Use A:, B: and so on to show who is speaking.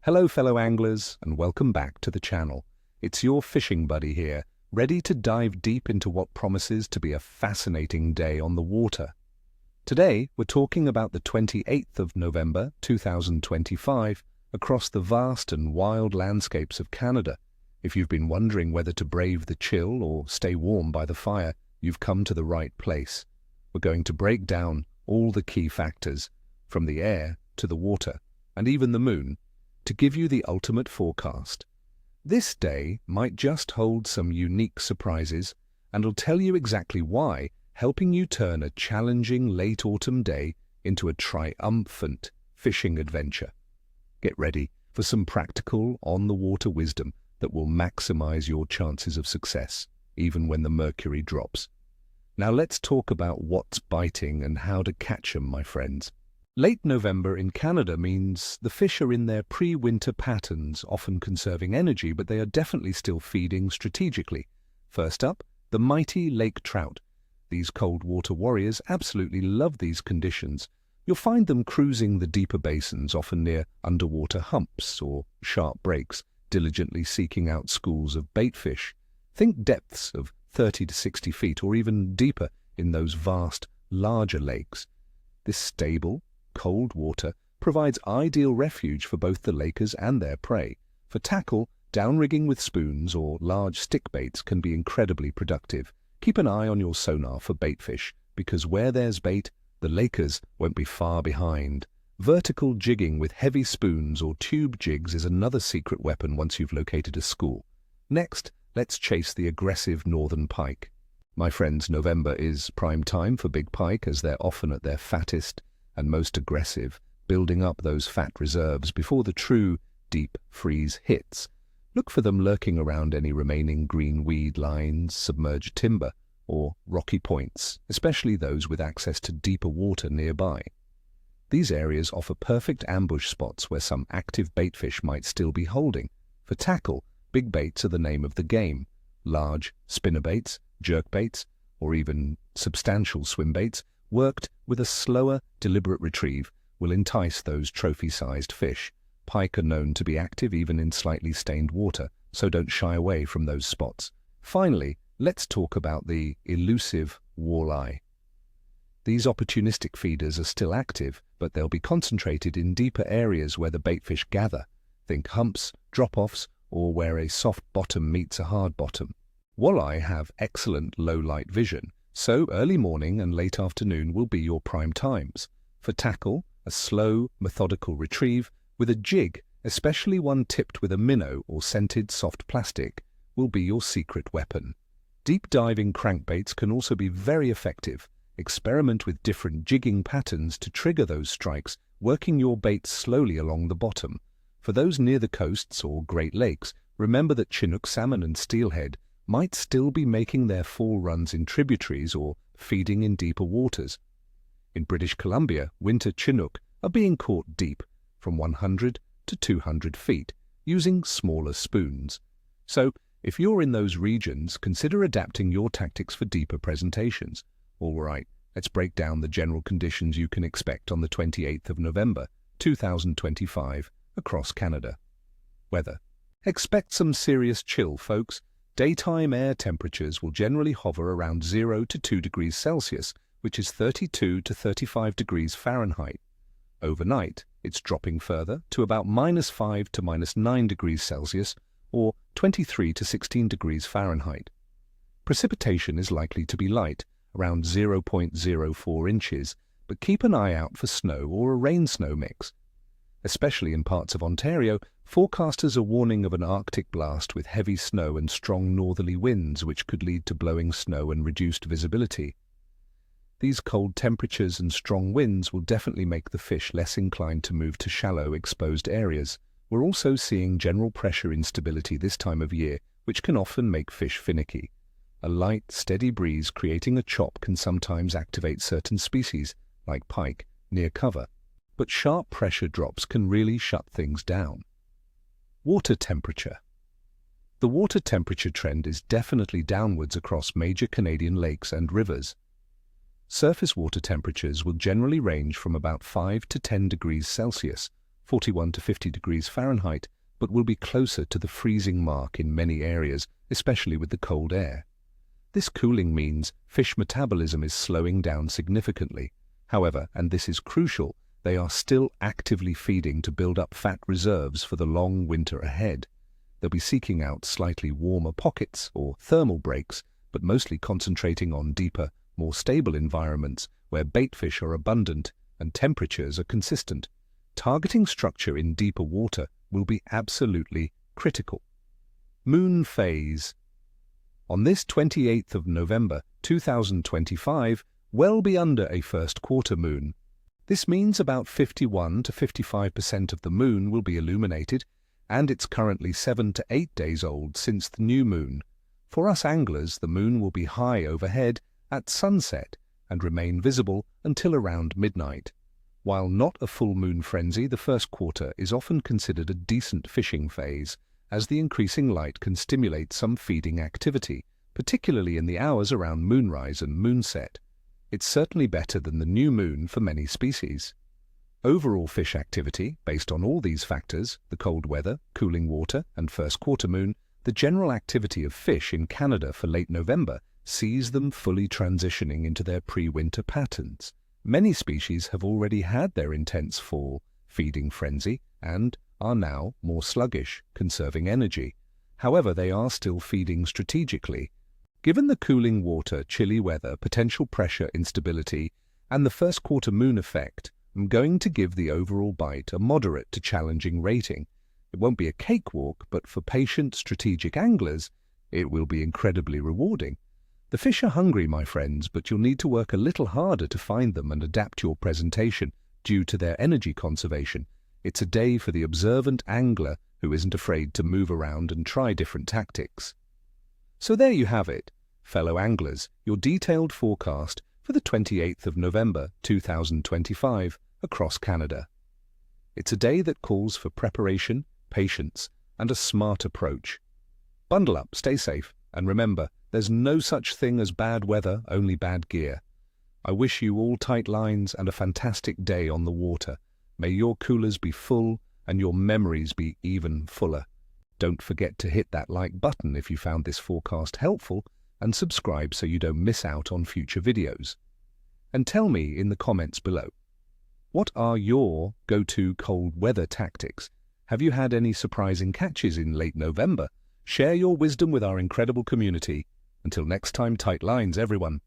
A: Hello fellow anglers, and welcome back to the channel. It's your fishing buddy here, ready to dive deep into what promises to be a fascinating day on the water. Today, we're talking about the 28th of November 2025 across the vast and wild landscapes of Canada. If you've been wondering whether to brave the chill or stay warm by the fire, you've come to the right place. We're going to break down all the key factors, from the air to the water, and even the moon, to give you the ultimate forecast. This day might just hold some unique surprises, and will tell you exactly why, helping you turn a challenging late autumn day into a triumphant fishing adventure. Get ready for some practical, on-the-water wisdom that will maximize your chances of success, even when the mercury drops. Now let's talk about what's biting and how to catch 'em, my friends. Late November in Canada means the fish are in their pre-winter patterns, often conserving energy, but they are definitely still feeding strategically. First up, the mighty Lake Trout. These cold water warriors absolutely love these conditions. You'll find them cruising the deeper basins, often near underwater humps or sharp breaks, diligently seeking out schools of baitfish. Think depths of 30 to 60 feet or even deeper in those vast, larger lakes. This stable, cold water provides ideal refuge for both the lakers and their prey. For tackle, downrigging with spoons or large stick baits can be incredibly productive. Keep an eye on your sonar for baitfish, because where there's bait, the lakers won't be far behind. Vertical jigging with heavy spoons or tube jigs is another secret weapon once you've located a school. Next, let's chase the aggressive northern pike. My friends, November is prime time for big pike, as they're often at their fattest and most aggressive, building up those fat reserves before the true deep freeze hits. Look for them lurking around any remaining green weed lines, submerged timber, or rocky points, especially those with access to deeper water nearby. These areas offer perfect ambush spots where some active baitfish might still be holding. For tackle, big baits are the name of the game. Large spinnerbaits, jerkbaits, or even substantial swim baits, worked with a slower, deliberate retrieve, will entice those trophy-sized fish. Pike are known to be active even in slightly stained water, so don't shy away from those spots. Finally, let's talk about the elusive walleye. These opportunistic feeders are still active, but they'll be concentrated in deeper areas where the baitfish gather. Think humps, drop-offs, or where a soft bottom meets a hard bottom. Walleye have excellent low-light vision, so early morning and late afternoon will be your prime times. For tackle, a slow, methodical retrieve with a jig, especially one tipped with a minnow or scented soft plastic, will be your secret weapon. Deep diving crankbaits can also be very effective. Experiment with different jigging patterns to trigger those strikes, working your bait slowly along the bottom. For those near the coasts or Great Lakes, remember that Chinook salmon and steelhead might still be making their fall runs in tributaries or feeding in deeper waters. In British Columbia, winter Chinook are being caught deep, from 100 to 200 feet, using smaller spoons. So, if you're in those regions, consider adapting your tactics for deeper presentations. All right, let's break down the general conditions you can expect on the 28th of November, 2025, across Canada. Weather. Expect some serious chill, folks. Daytime air temperatures will generally hover around 0 to 2 degrees Celsius, which is 32 to 35 degrees Fahrenheit. Overnight, it's dropping further to about -5 to -9 degrees Celsius, or 23 to 16 degrees Fahrenheit. Precipitation is likely to be light, around 0.04 inches, but keep an eye out for snow or a rain-snow mix. Especially in parts of Ontario, forecasters are warning of an Arctic blast with heavy snow and strong northerly winds, which could lead to blowing snow and reduced visibility. These cold temperatures and strong winds will definitely make the fish less inclined to move to shallow, exposed areas. We're also seeing general pressure instability this time of year, which can often make fish finicky. A light, steady breeze creating a chop can sometimes activate certain species, like pike, near cover. But sharp pressure drops can really shut things down. Water temperature. The water temperature trend is definitely downwards across major Canadian lakes and rivers. Surface water temperatures will generally range from about 5 to 10 degrees Celsius, 41 to 50 degrees Fahrenheit, but will be closer to the freezing mark in many areas, especially with the cold air. This cooling means fish metabolism is slowing down significantly. However, and this is crucial, they are still actively feeding to build up fat reserves for the long winter ahead. They'll be seeking out slightly warmer pockets or thermal breaks, but mostly concentrating on deeper, more stable environments where baitfish are abundant and temperatures are consistent. Targeting structure in deeper water will be absolutely critical. Moon phase. On this 28th of November 2025, well be under a first quarter moon. This means about 51 to 55% of the moon will be illuminated, and it's currently 7 to 8 days old since the new moon. For us anglers, the moon will be high overhead at sunset and remain visible until around midnight. While not a full moon frenzy, the first quarter is often considered a decent fishing phase, as the increasing light can stimulate some feeding activity, particularly in the hours around moonrise and moonset. It's certainly better than the new moon for many species. Overall fish activity, based on all these factors, the cold weather, cooling water, and first quarter moon, the general activity of fish in Canada for late November sees them fully transitioning into their pre-winter patterns. Many species have already had their intense fall, feeding frenzy, and are now more sluggish, conserving energy. However, they are still feeding strategically. Given the cooling water, chilly weather, potential pressure instability, and the first quarter moon effect, I'm going to give the overall bite a moderate to challenging rating. It won't be a cakewalk, but for patient, strategic anglers, it will be incredibly rewarding. The fish are hungry, my friends, but you'll need to work a little harder to find them and adapt your presentation due to their energy conservation. It's a day for the observant angler who isn't afraid to move around and try different tactics. So there you have it, fellow anglers, your detailed forecast for the 28th of November 2025 across Canada. It's a day that calls for preparation, patience, and a smart approach. Bundle up, stay safe, and remember, there's no such thing as bad weather, only bad gear. I wish you all tight lines and a fantastic day on the water. May your coolers be full and your memories be even fuller. Don't forget to hit that like button if you found this forecast helpful, and subscribe so you don't miss out on future videos. And tell me in the comments below, what are your go-to cold weather tactics? Have you had any surprising catches in late November? Share your wisdom with our incredible community. Until next time, tight lines, everyone.